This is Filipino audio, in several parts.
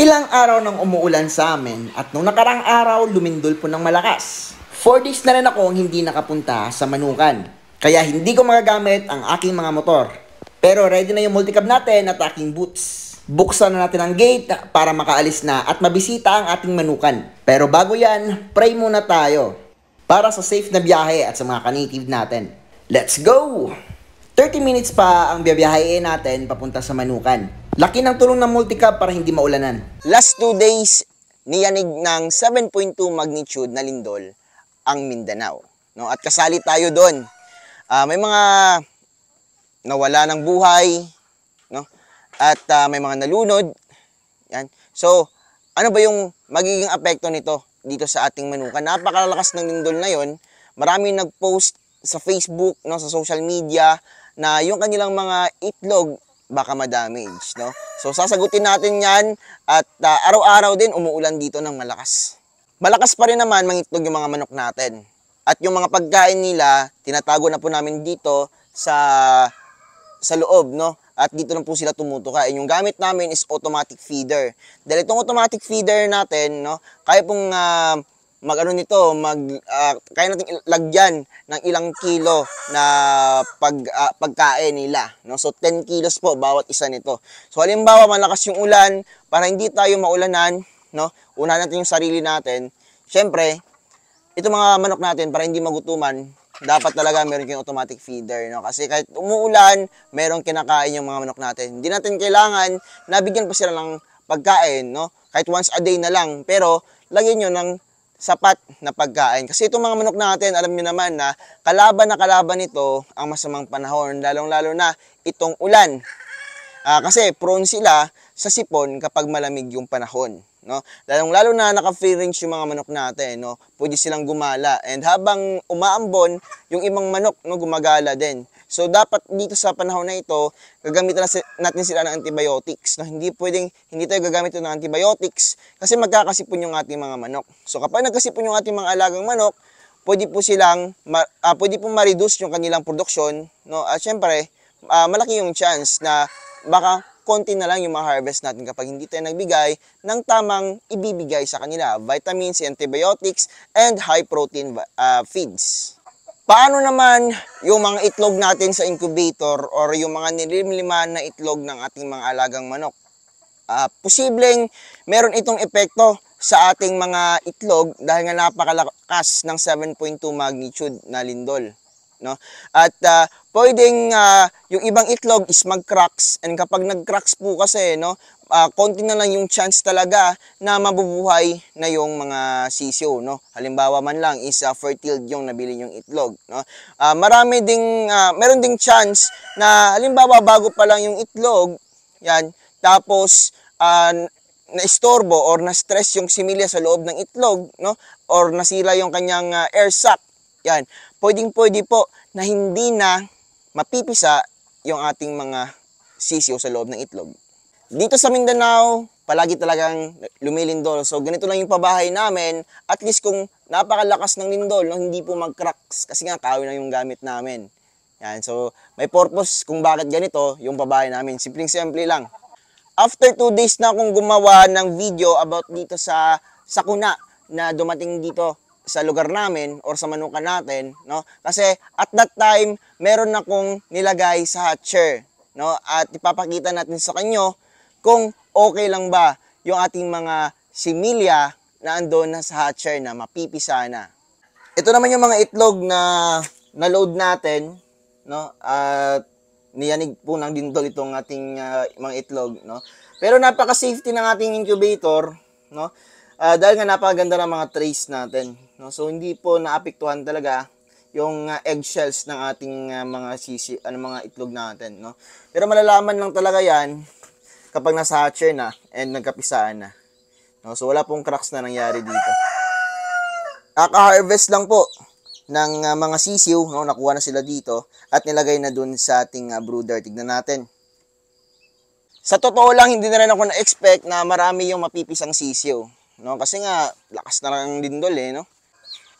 Ilang araw nang umuulan sa amin at nung nakarang araw lumindol po ng malakas. 4 days na rin akong hindi nakapunta sa Manukan. Kaya hindi ko magagamit ang aking mga motor. Pero ready na yung multicab natin at aking boots. Buksan na natin ang gate para makaalis na at mabisita ang ating Manukan. Pero bago yan, pray muna tayo para sa safe na biyahe at sa mga ka-native natin. Let's go! 30 minutes pa ang biyahein natin papunta sa Manukan. Laki ng tulong ng multicab para hindi maulanan. Last 2 days, niyanig ng 7.2 magnitude na lindol ang Mindanao. No? At kasali tayo doon. May mga nawala ng buhay, no? At may mga nalunod. Yan. So, ano ba yung magiging apekto nito dito sa ating Manukan? Napakalakas ng lindol na yon. Maraming nag-post sa Facebook, no, sa social media, na yung kanilang mga itlog baka ma-damage, no? So, sasagutin natin yan at araw-araw din umuulan dito ng malakas. Malakas pa rin naman mangitlog yung mga manok natin. At yung mga pagkain nila, tinatago na po namin dito sa loob, no? At dito lang po sila tumutuka. Yung gamit namin is automatic feeder. Dahil itong automatic feeder natin, no, kaya pong kaya natin lagyan ng ilang kilo na pagkain nila, no? So 10 kilos po bawat isa nito. So halimbawa malakas yung ulan, para hindi tayo maulanan, no? Unahin natin yung sarili natin. Syempre, itong mga manok natin para hindi magutuman, dapat talaga meron kayong automatic feeder, no? Kasi kahit umuulan, merong kinakain yung mga manok natin. Hindi natin kailangan nabigyan pa sila ng pagkain, no? Kahit once a day na lang, pero lagyan nyo ng sapat na pagkain. Kasi itong mga manok natin, alam niyo naman na kalaban nito ang masamang panahon, lalong-lalo na itong ulan. Kasi prone sila sa sipon kapag malamig yung panahon, no? Lalong-lalo na naka-free range yung mga manok natin, no? Pwede silang gumala, and habang umaambon, yung ibang manok, no, gumagala din. So dapat dito sa panahon na ito, gagamitan natin sila ng antibiotics, no? Hindi tayo gagamit ng antibiotics kasi magkakasipon yung ating mga manok. So kapag nagkasipon yung ating mga alagang manok, pwede po ma-reduce yung kanilang produksyon, no? At syempre, malaki yung chance na baka konti na lang yung ma-harvest natin kapag hindi tayo nagbigay ng tamang ibibigay sa kanila, vitamins, antibiotics, and high protein feeds. Paano naman yung mga itlog natin sa incubator or yung mga nilimliman na itlog ng ating mga alagang manok? Posibleng meron itong epekto sa ating mga itlog dahil nga napakalakas ng 7.2 magnitude na lindol, no? At pwedeng yung ibang itlog is mag-cracks, and kapag nag-cracks po kasi, no, konti na lang yung chance talaga na mabubuhay na yung mga sisiyo, no? Halimbawa man lang is fertile yung nabili yung itlog, no? Meron ding chance na halimbawa bago pa lang yung itlog, yan, tapos na-istorbo or na-stress yung similya sa loob ng itlog, no? Or nasira yung kanyang air sac. Yan, pwede po na hindi na mapipisa yung ating mga sisiyo sa loob ng itlog. Dito sa Mindanao, palagi talagang lumilindol. So, ganito lang yung pabahay namin. At least kung napakalakas ng lindol, no, hindi po mag-cracks. Kasi nga, kahoy na yung gamit namin. Yan. So, may purpose kung bakit ganito yung pabahay namin. Simpleng-simple lang. After 2 days na akong gumawa ng video about dito sa sakuna na dumating dito sa lugar namin or sa Manukan natin, no? Kasi at that time, meron akong nilagay sa hatcher, no? At ipapakita natin sa kanyo kung okay lang ba yung ating mga similya na andon na sa hatcher na mapipisa na. Ito naman yung mga itlog na na-load natin, no? At niyanig po ng dindol itong ating mga itlog, no? Pero napaka-safety ng ating incubator, no? Dahil nga napakaganda ng mga trays natin, no? So hindi po naapektuhan talaga yung eggshells ng ating mga itlog natin, no? Pero malalaman lang talaga yan kapag nasa hatcher na and nagkapisaan na, no? So wala pong cracks na nangyari dito. Kaka-harvest lang po ng mga sisiw, no? Nakuha na sila dito at nilagay na dun sa ating brooder. Tignan natin. Sa totoo lang, hindi na rin ako na-expect na marami yung mapipisang sisiw, no? Kasi nga lakas na lang lindol, no?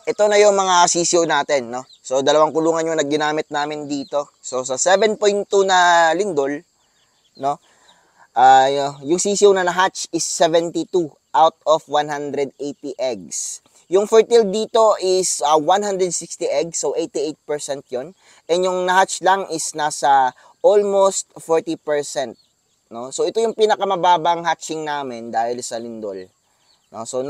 Ito na yung mga sisiw natin, no? So 2 kulungan yung ginamit namin dito. So sa 7.2 na lindol, no, yung sisiw na na-hatch is 72 out of 180 eggs. Yung fertile dito is 160 eggs, so 88% yon. And yung na-hatch lang is nasa almost 40%. No? So ito yung pinakamababang hatching namin dahil sa lindol. No? So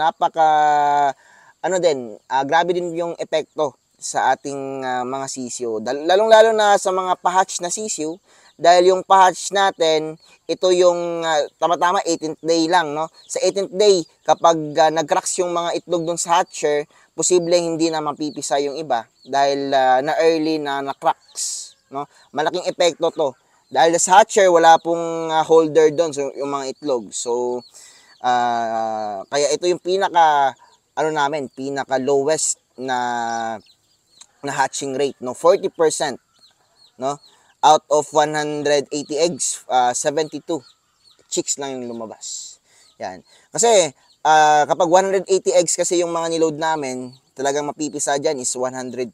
grabe din yung epekto sa ating mga sisiw. Lalong-lalo na sa mga pa-hatch na sisiw, dahil yung pa-hatch natin, ito yung tama-tama 18th day lang, no? Sa 18th day, kapag nag-cracks yung mga itlog dun sa hatcher, posibleng hindi na mapipisa yung iba dahil na early na na-cracks, no? Malaking epekto to. Dahil sa hatcher, wala pong holder doon, so, yung mga itlog. So, kaya ito yung pinaka lowest na hatching rate, no? 40%, no? Out of 180 eggs, 72 chicks lang yung lumabas. Yan. Kasi kapag 180 eggs kasi yung mga niload namin, talagang mapipisa dyan is 130,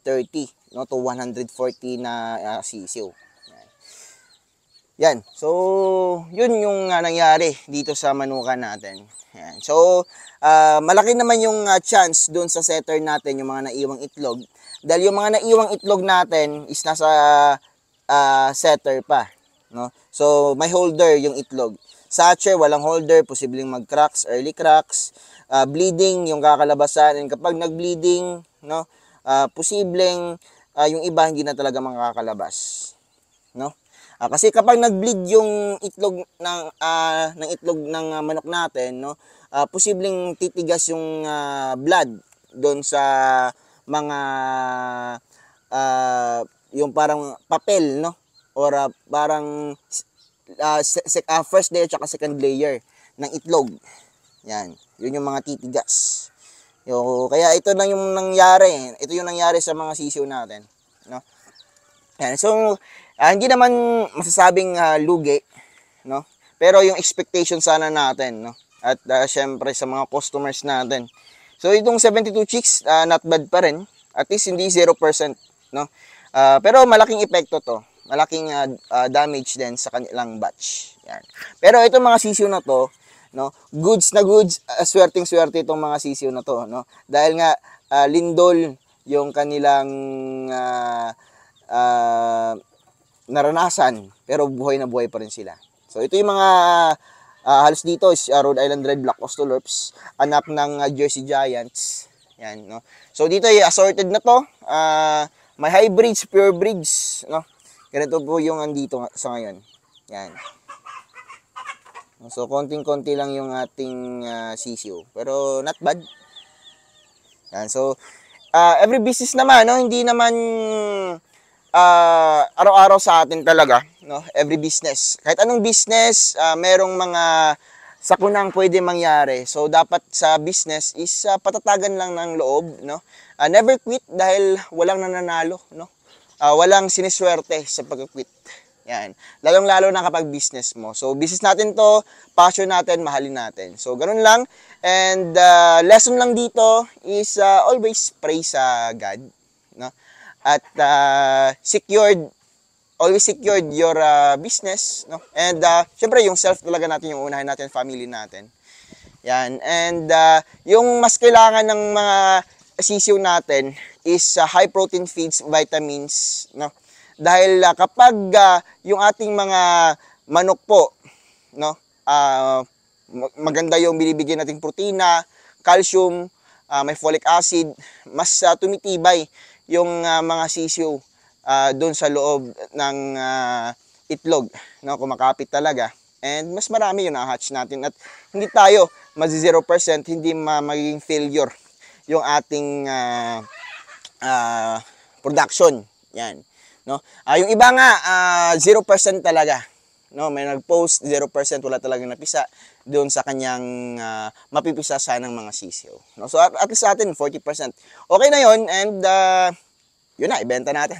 no, to 140 na sisiw. Yan. So, yun yung nangyari dito sa manukan natin. Yan. So, malaki naman yung chance doon sa setter natin, yung mga naiwang itlog. Dahil yung mga naiwang itlog natin is nasa setter pa, no? So may holder yung itlog. Sa hatcher walang holder, posibleng mag-cracks, early cracks, bleeding yung kakalabasan, and kapag nag-bleeding, no, posibleng yung iba hindi na talaga makakalabas, no? Kasi kapag nag-bleed yung itlog ng manok natin, no, posibleng titigas yung blood doon sa mga yung parang papel, no? Or parang first layer at second layer ng itlog. Yan. Yun yung mga titigas. Kaya ito lang yung nangyari. Ito yung nangyari sa mga sisiw natin, no? Yan. So, hindi naman masasabing lugi, no? Pero yung expectation sana natin, no? At syempre sa mga customers natin. So, itong 72 chicks, not bad pa rin. At least hindi 0%, no? Pero malaking epekto to. Malaking damage din sa kanilang batch. Yan. Pero itong mga sisiw na to, no, goods na goods, swerteng-swerte itong mga sisiw na to, no? Dahil nga lindol yung kanilang naranasan, pero buhay na buhay pa rin sila. So ito yung mga halos dito is Rhode Island Red Black Ostolops, anak ng Jersey Giants. Yan, no. So dito ay assorted na to. May hybrids, pure breeds, no? Ganito po yung andito sa ngayon. Yan. So, konting-konti lang yung ating sisiw. Pero, not bad. Yan. So, every business naman, no? Hindi naman araw-araw sa atin talaga, no? Every business. Kahit anong business, merong mga sakunang pwede mangyari. So, dapat sa business is patatagan lang ng loob, no? Never quit dahil walang nananalo, no? Walang siniswerte sa pag-quit. Yan. Lalong-lalo na kapag business mo. So, business natin to, passion natin, mahalin natin. So, ganun lang. And lesson lang dito is always pray sa God, no? At always secured your business, no? And syempre yung self talaga natin yung unahin natin, family natin. Yan. And yung mas kailangan ng mga sisiw natin is high protein feeds, vitamins, no? Dahil kapag yung ating mga manok po, no, maganda yung binibigyan nating protina, calcium, may folic acid, mas tumitibay yung mga sisiw doon sa loob ng itlog, no, kumakapit talaga. And mas marami yung na-hatch natin at hindi tayo magzi 0%, hindi magiging failure yung ating production. Yan, no? Yung iba nga 0% talaga, no? May nag-post 0%, wala talagang napisa doon sa kanyang mapipisa sanang mga sisiw, no? So at least sa atin 40%. Okay na 'yon, and yun na, ibenta natin.